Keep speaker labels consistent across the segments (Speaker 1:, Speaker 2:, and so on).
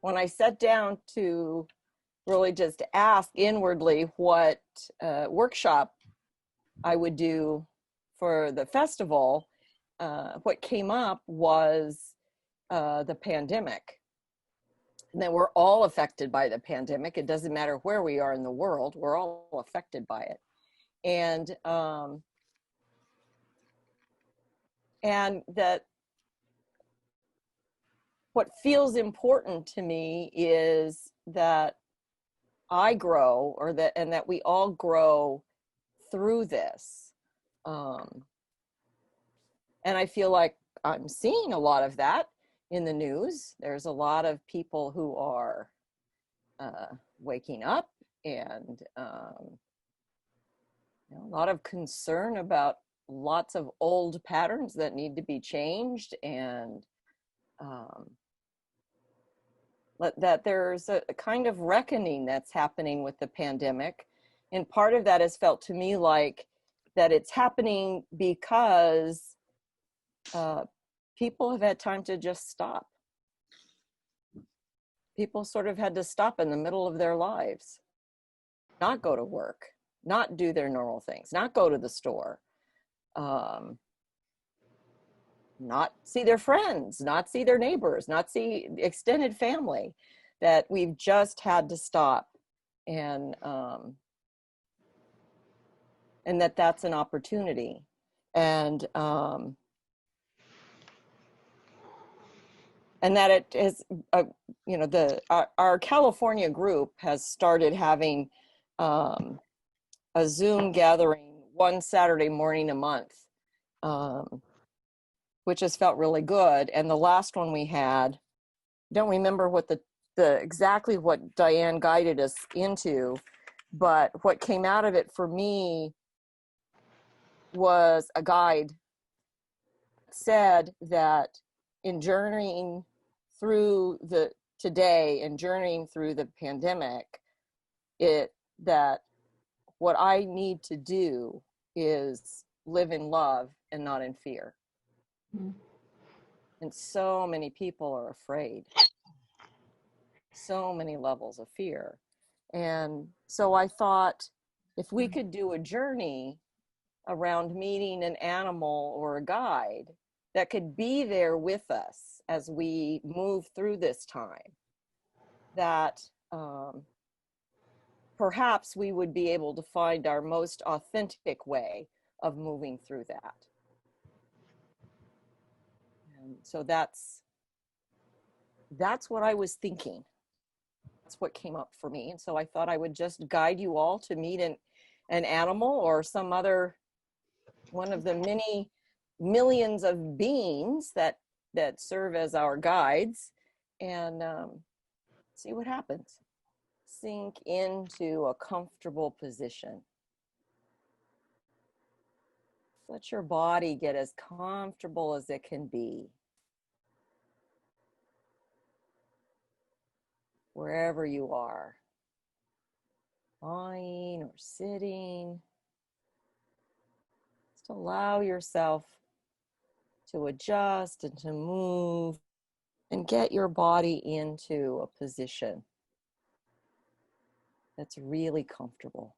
Speaker 1: when I sat down to really just ask inwardly what workshop I would do for the festival, what came up was the pandemic. And that we're all affected by the pandemic. It doesn't matter where we are in the world, we're all affected by it. And that what feels important to me is that I grow, and that we all grow through this. And I feel like I'm seeing a lot of that in the news. There's a lot of people who are waking up, and a lot of concern about lots of old patterns that need to be changed, and that there's a kind of reckoning that's happening with the pandemic. And part of that has felt to me like that it's happening because people have had time to just stop. People sort of had to stop in the middle of their lives, not go to work, not do their normal things, not go to the store, not see their friends, not see their neighbors, not see extended family, that we've just had to stop. And that's an opportunity. And that it is, our California group has started having a Zoom gathering one Saturday morning a month, which has felt really good. And the last one we had, don't remember what the exactly what Diane guided us into, but what came out of it for me was a guide said that in journeying through today and journeying through the pandemic, that what I need to do is live in love and not in fear. Mm-hmm. And so many people are afraid. So many levels of fear. And so I thought, if we could do a journey around meeting an animal or a guide that could be there with us as we move through this time, that perhaps we would be able to find our most authentic way of moving through that. And so that's what I was thinking. That's what came up for me. And so I thought I would just guide you all to meet an animal or some other one of the many millions of beings that serve as our guides, and see what happens. Sink into a comfortable position. Let your body get as comfortable as it can be. Wherever you are, lying or sitting, just allow yourself to adjust and to move and get your body into a position that's really comfortable.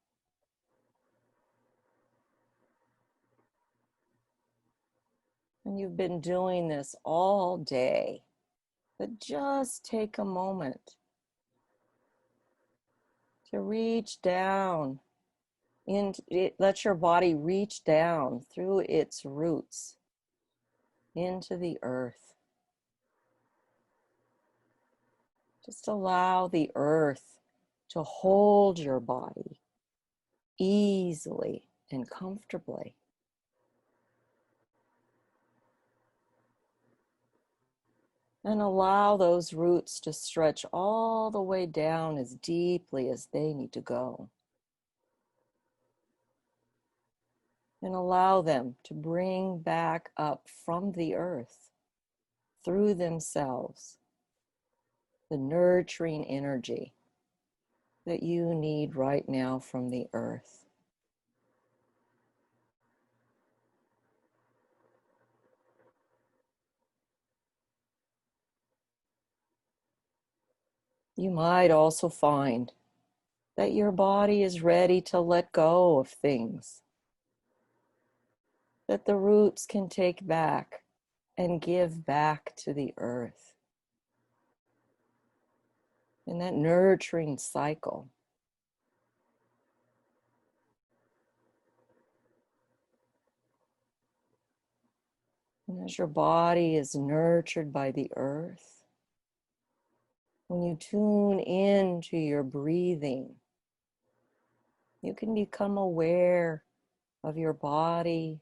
Speaker 1: And you've been doing this all day, but just take a moment to reach down into it. Let your body reach down through its roots into the earth. Just allow the earth to hold your body easily and comfortably. And allow those roots to stretch all the way down as deeply as they need to go. And allow them to bring back up from the earth, through themselves, the nurturing energy that you need right now from the earth. You might also find that your body is ready to let go of things that the roots can take back and give back to the earth. In that nurturing cycle. And as your body is nurtured by the earth, when you tune into your breathing, you can become aware of your body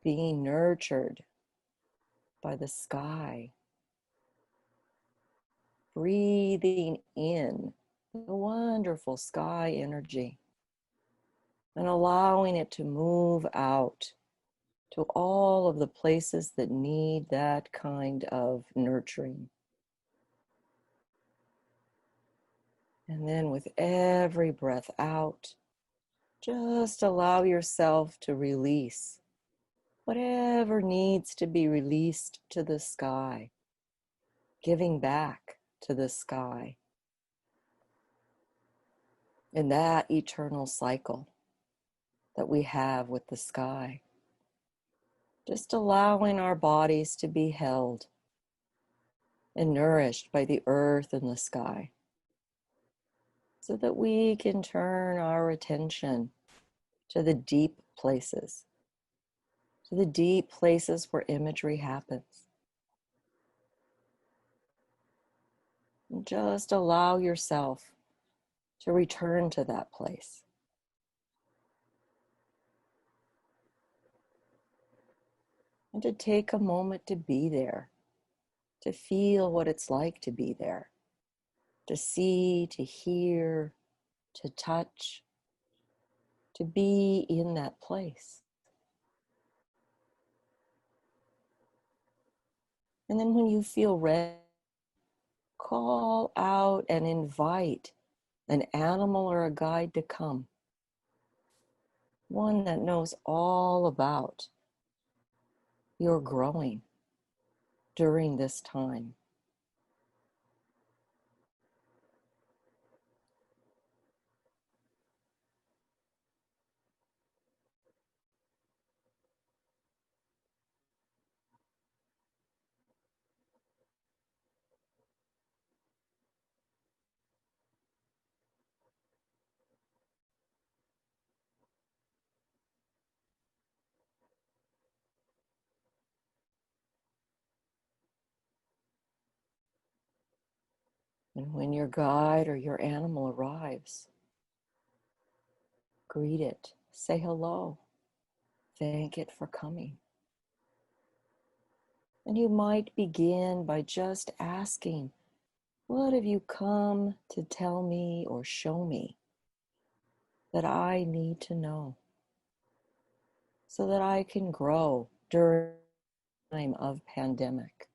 Speaker 1: being nurtured by the sky. Breathing in the wonderful sky energy and allowing it to move out to all of the places that need that kind of nurturing. And then with every breath out, just allow yourself to release whatever needs to be released to the sky, giving back to the sky in that eternal cycle that we have with the sky. Just allowing our bodies to be held and nourished by the earth and the sky so that we can turn our attention to the deep places, to the deep places where imagery happens. And just allow yourself to return to that place. And to take a moment to be there, to feel what it's like to be there, to see, to hear, to touch, to be in that place. And then when you feel ready, call out and invite an animal or a guide to come. One that knows all about your growing during this time. And when your guide or your animal arrives, greet it, say hello, thank it for coming. And you might begin by just asking, what have you come to tell me or show me that I need to know so that I can grow during the time of pandemic?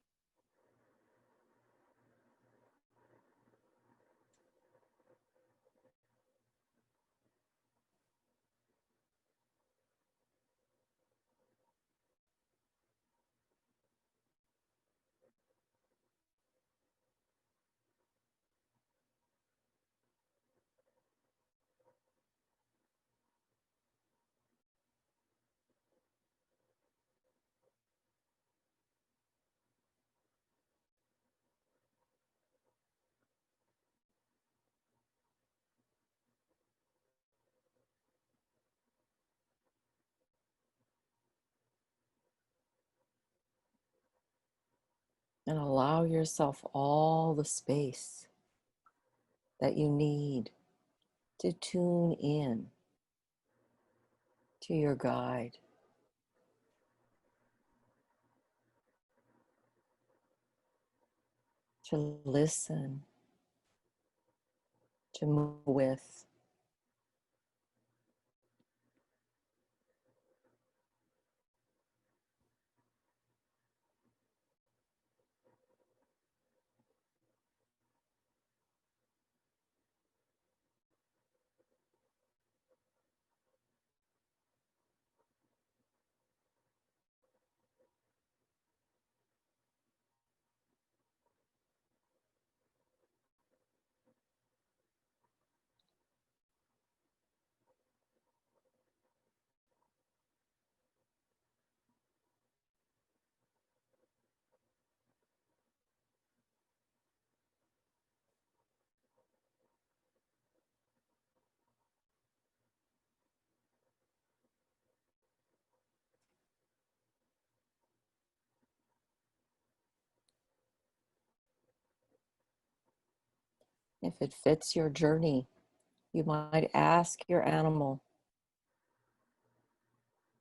Speaker 1: And allow yourself all the space that you need to tune in to your guide. To listen, to move with. If it fits your journey, you might ask your animal,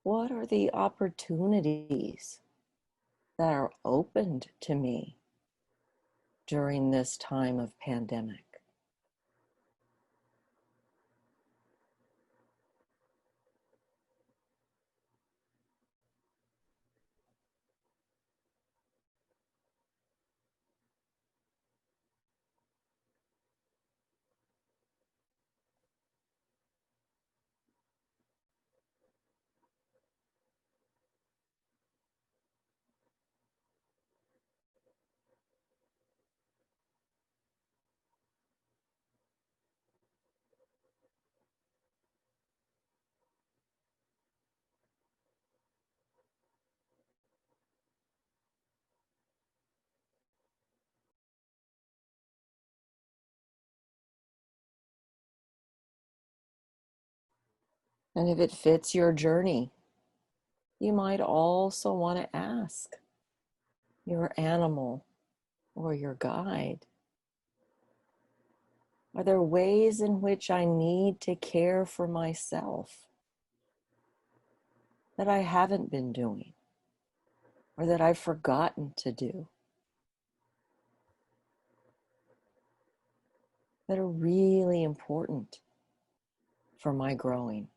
Speaker 1: what are the opportunities that are opened to me during this time of pandemic? And if it fits your journey, you might also want to ask your animal or your guide, are there ways in which I need to care for myself that I haven't been doing or that I've forgotten to do, that are really important for my growing?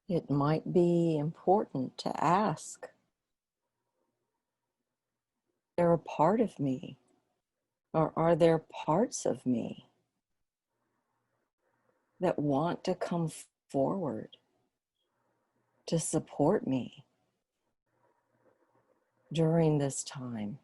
Speaker 1: It might be important to ask, they're a part of me, or are there parts of me that want to come forward to support me during this time?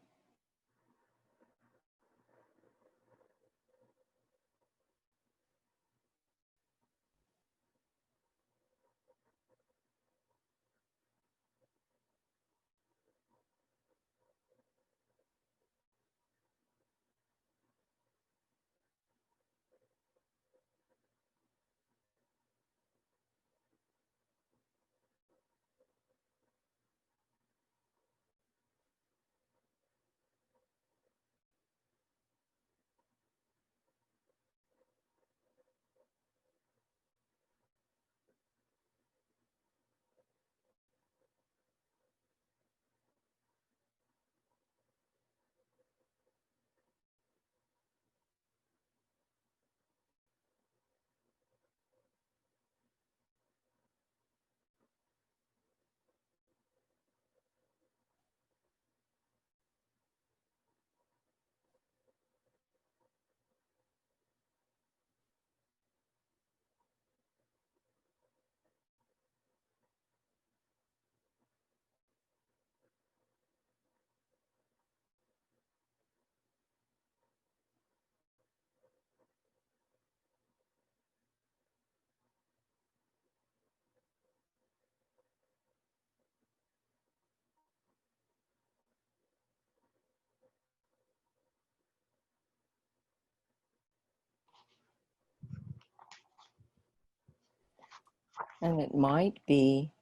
Speaker 1: And it might be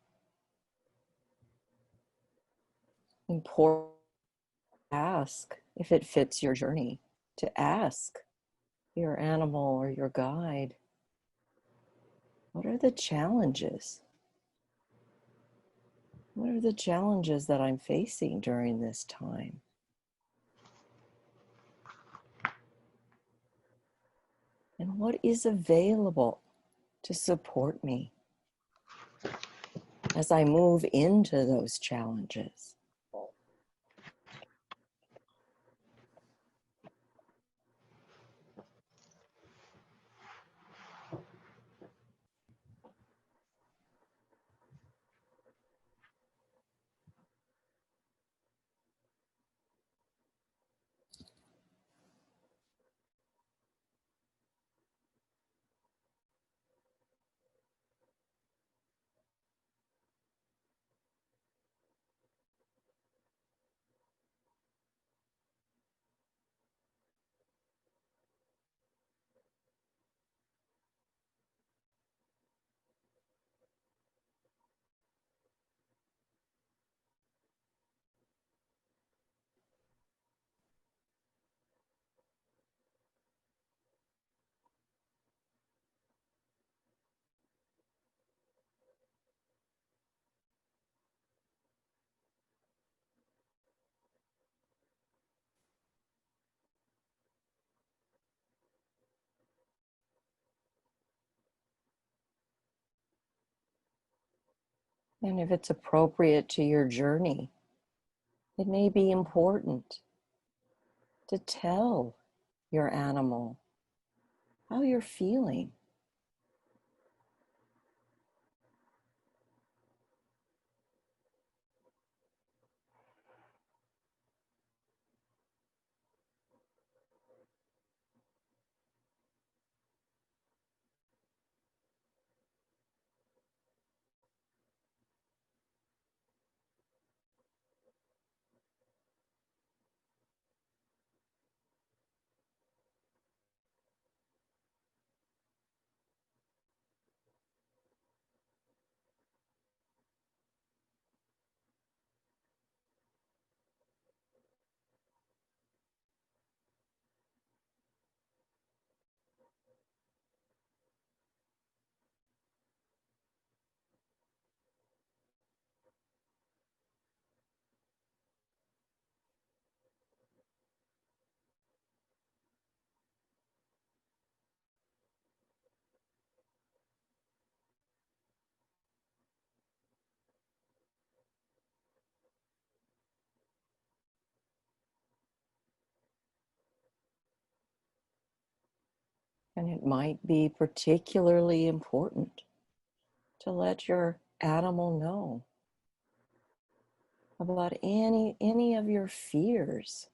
Speaker 1: important to ask, if it fits your journey, to ask your animal or your guide, what are the challenges? What are the challenges that I'm facing during this time? And what is available to support me as I move into those challenges? And if it's appropriate to your journey, it may be important to tell your animal how you're feeling. And it might be particularly important to let your animal know about any of your fears.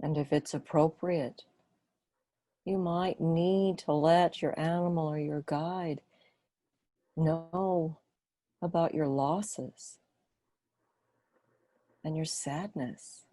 Speaker 1: And if it's appropriate, you might need to let your animal or your guide know about your losses and your sadness.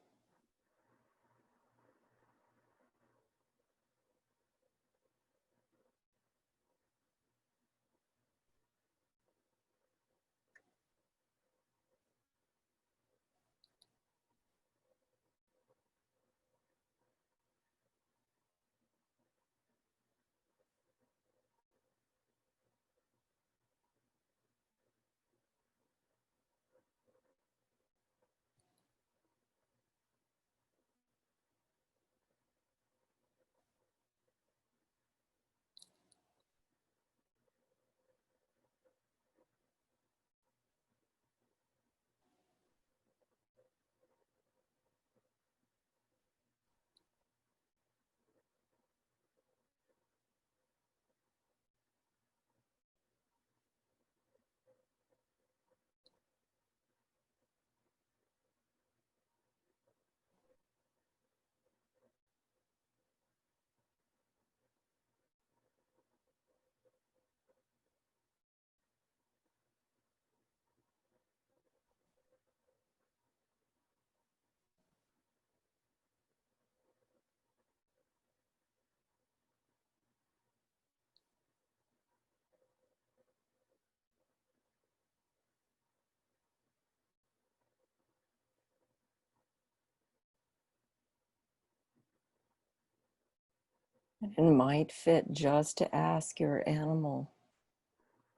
Speaker 1: It might fit just to ask your animal,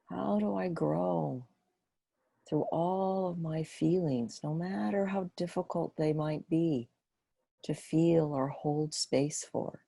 Speaker 1: how do I grow through all of my feelings, no matter how difficult they might be to feel or hold space for?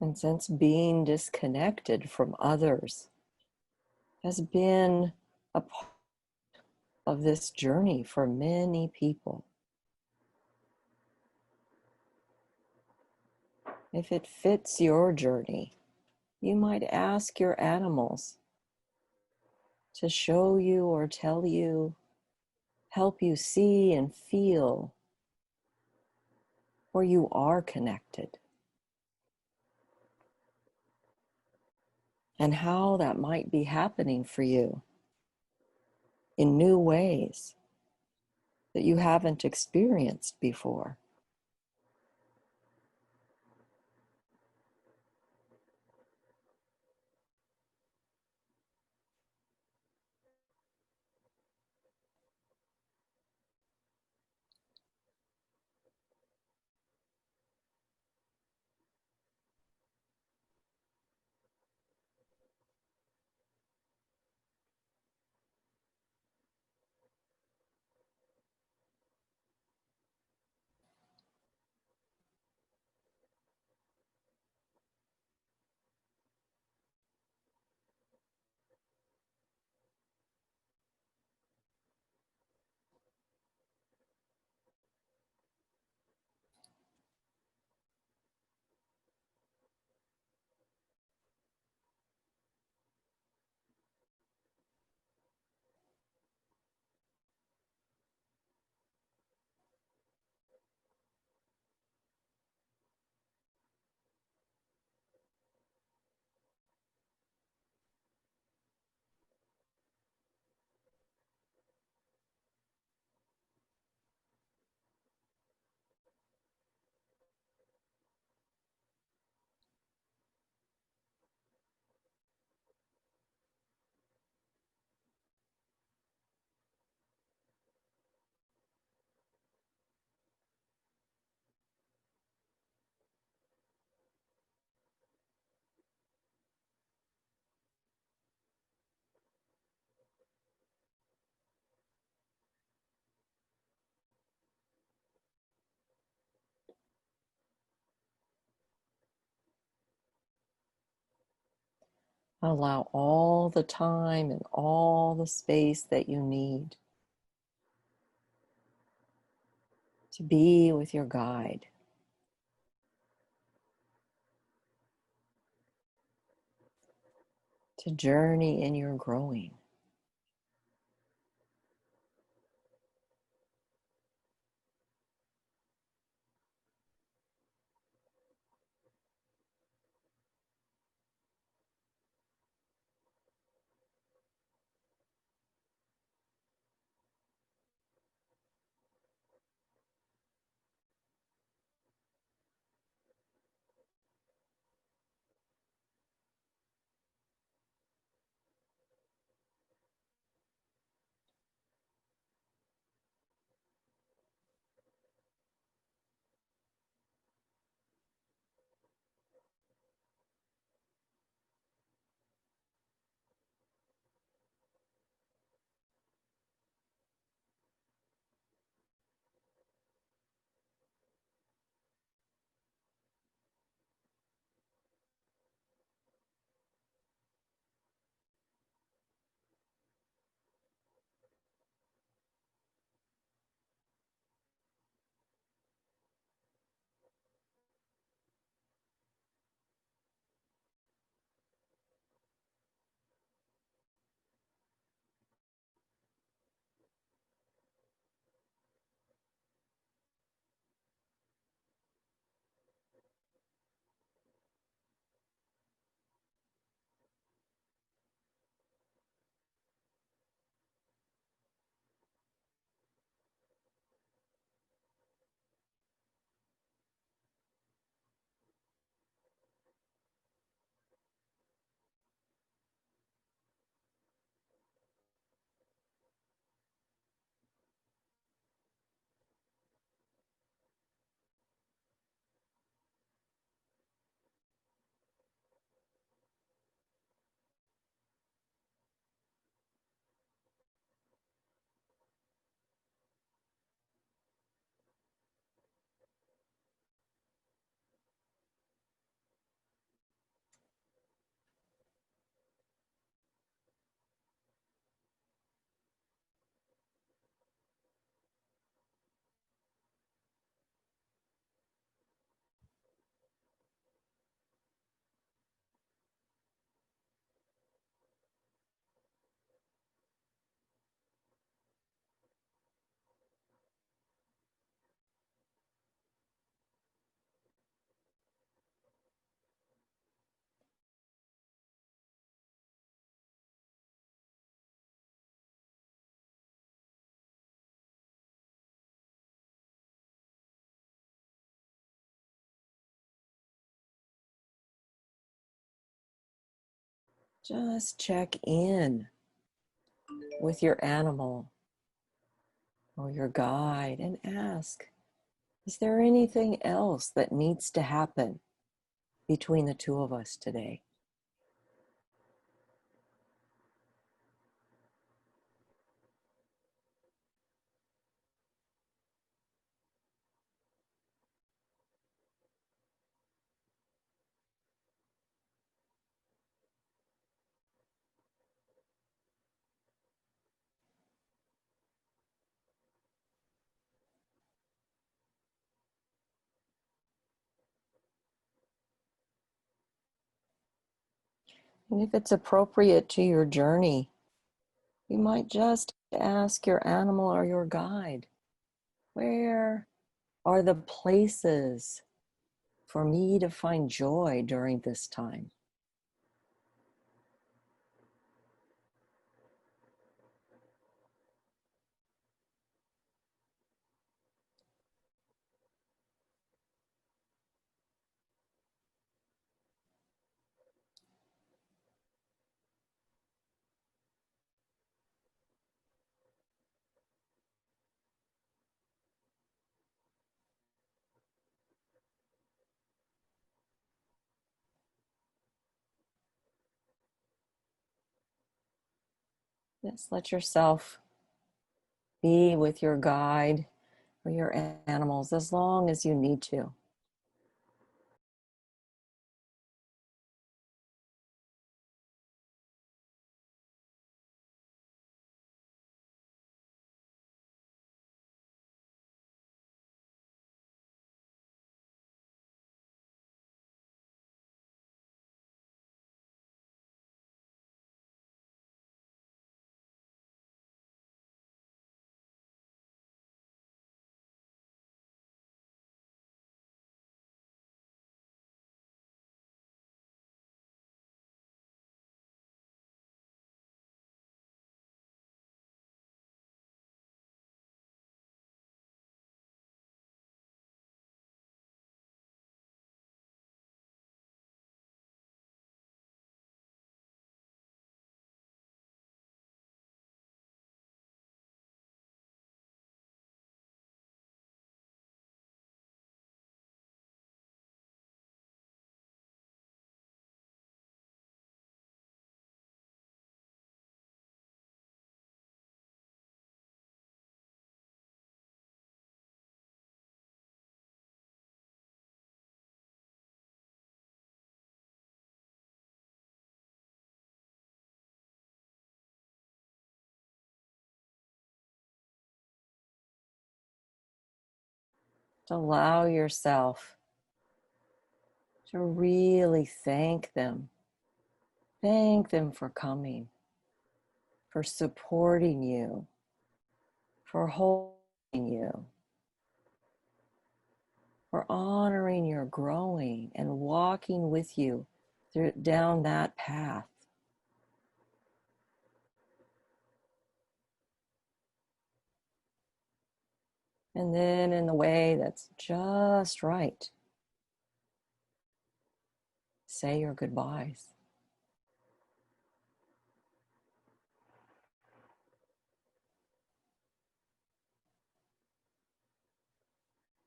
Speaker 1: And since being disconnected from others has been a part of this journey for many people, if it fits your journey, you might ask your animals to show you or tell you, help you see and feel where you are connected, and how that might be happening for you in new ways that you haven't experienced before. Allow all the time and all the space that you need to be with your guide, to journey in your growing. Just check in with your animal or your guide and ask, is there anything else that needs to happen between the two of us today? And if it's appropriate to your journey, you might just ask your animal or your guide, where are the places for me to find joy during this time? Just let yourself be with your guide or your animals as long as you need to. To allow yourself to really thank them. Thank them for coming, for supporting you, for holding you, for honoring your growing and walking with you down that path. And then in the way that's just right, say your goodbyes.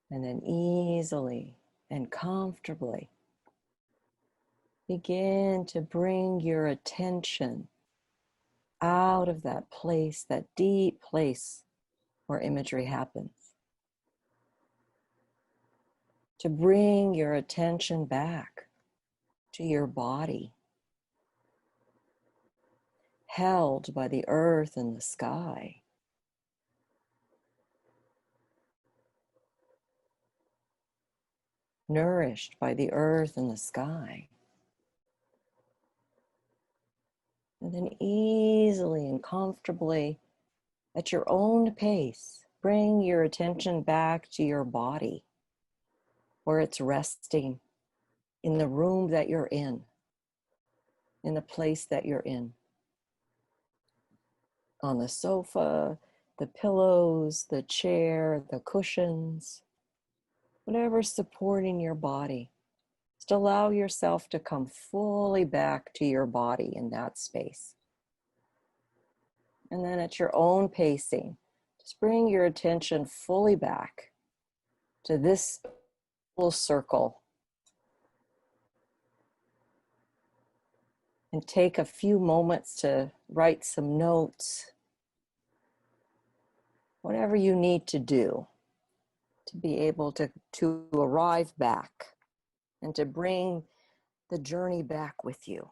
Speaker 1: And then easily and comfortably begin to bring your attention out of that place, that deep place where imagery happens. To bring your attention back to your body, held by the earth and the sky. Nourished by the earth and the sky. And then easily and comfortably, at your own pace, bring your attention back to your body, where it's resting, in the room that you're in the place that you're in. On the sofa, the pillows, the chair, the cushions, whatever's supporting your body. Just allow yourself to come fully back to your body in that space. And then at your own pacing, just bring your attention fully back to this little circle. And take a few moments to write some notes. Whatever you need to do to be able to arrive back and to bring the journey back with you.